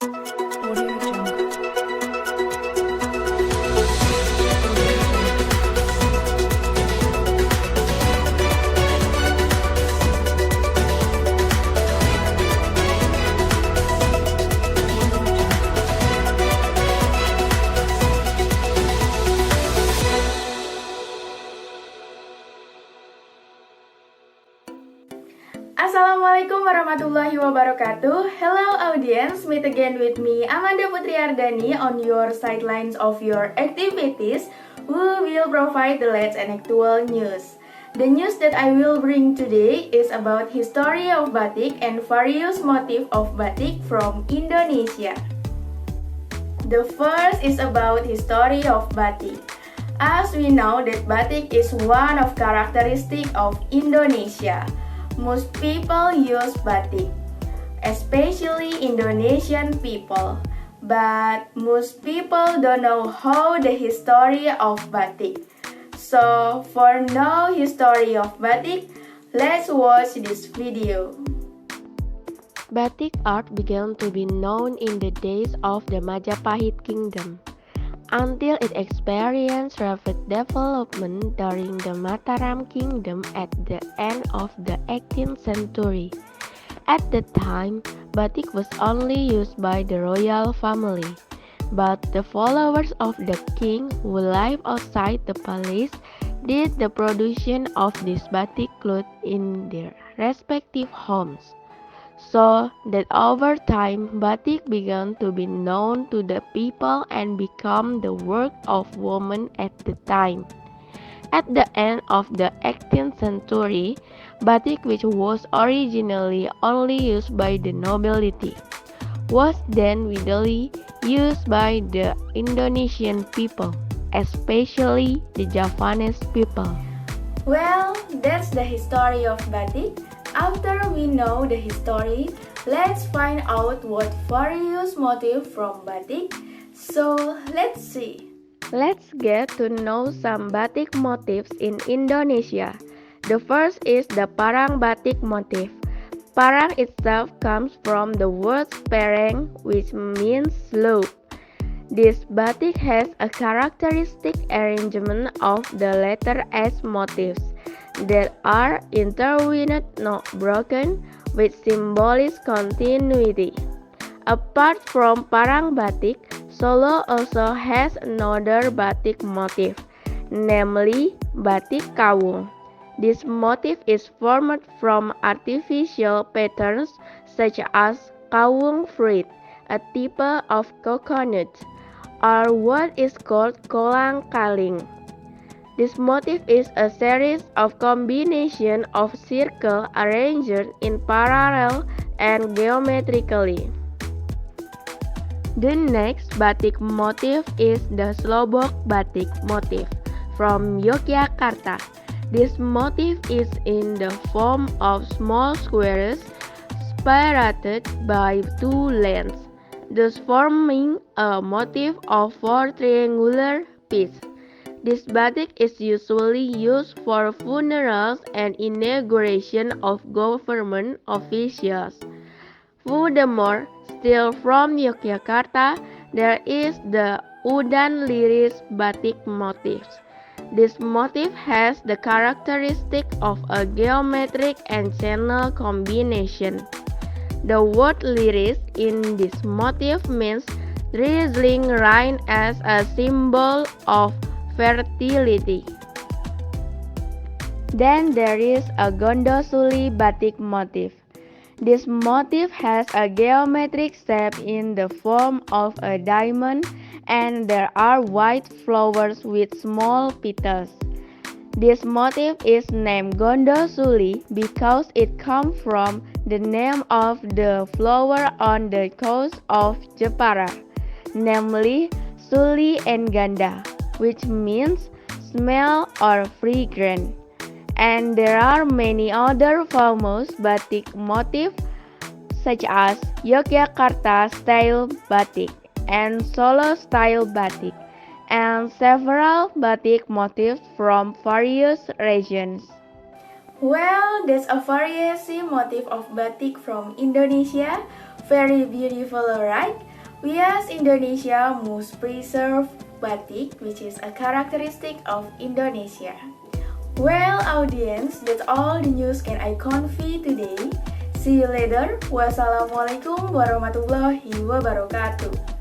Audio Jungle. Assalamualaikum warahmatullahi wabarakatuh. Hello audience, meet again with me Amanda Putri Ardani on your sidelines of your activities who will provide the latest and actual news. The news that I will bring today is about history of batik and various motifs of batik from Indonesia. The first is about history of batik. As we know that batik is one of characteristic of Indonesia. Most people use batik, especially Indonesian people. But most people don't know how the history of batik. So for know history of batik, let's watch this video. Batik art began to be known in the days of the Majapahit Kingdom, until it experienced rapid development during the Mataram Kingdom at the end of the 18th century. At the time, batik was only used by the royal family, but the followers of the king who lived outside the palace did the production of this batik cloth in their respective homes. So that over time, batik began to be known to the people and become the work of women at the time. At the end of the 18th century, batik, which was originally only used by the nobility, was then widely used by the Indonesian people, especially the Javanese people. Well, that's the history of batik. After we know the history, let's find out what various motifs from batik. So, let's see. Let's get to know some batik motifs in Indonesia. The first is the parang batik motif. Parang itself comes from the word parang, which means slope. This batik has a characteristic arrangement of the letter S motifs that are intertwined, not broken, which symbolize continuity. Apart from parang batik, Solo also has another batik motif, namely batik kawung. This motif is formed from artificial patterns such as kawung fruit, a type of coconut, or what is called kolang kaling. This motif is a series of combination of circles arranged in parallel and geometrically. The next batik motif is the slobok batik motif from Yogyakarta. This motif is in the form of small squares separated by two lanes, thus forming a motif of four triangular pieces. This batik is usually used for funerals and inauguration of government officials. Furthermore, still from Yogyakarta, there is the Udan Liris batik motif. This motif has the characteristic of a geometric and channel combination. The word liris in this motif means drizzling rain as a symbol of fertility. Then there is a Gondosuli batik motif. This motif has a geometric shape in the form of a diamond, and there are white flowers with small petals. This motif is named Gondosuli because it comes from the name of the flower on the coast of Jepara, namely Suli and Ganda, which means smell or fragrant. And there are many other famous batik motifs such as Yogyakarta style batik and Solo style batik, and several batik motifs from various regions. Well, that's a variety motif of batik from Indonesia. Very beautiful, right? We as Indonesia must preserve batik, which is a characteristic of Indonesia. Well, audience, that's all the news can I convey today. See you later. Wassalamualaikum warahmatullahi wabarakatuh.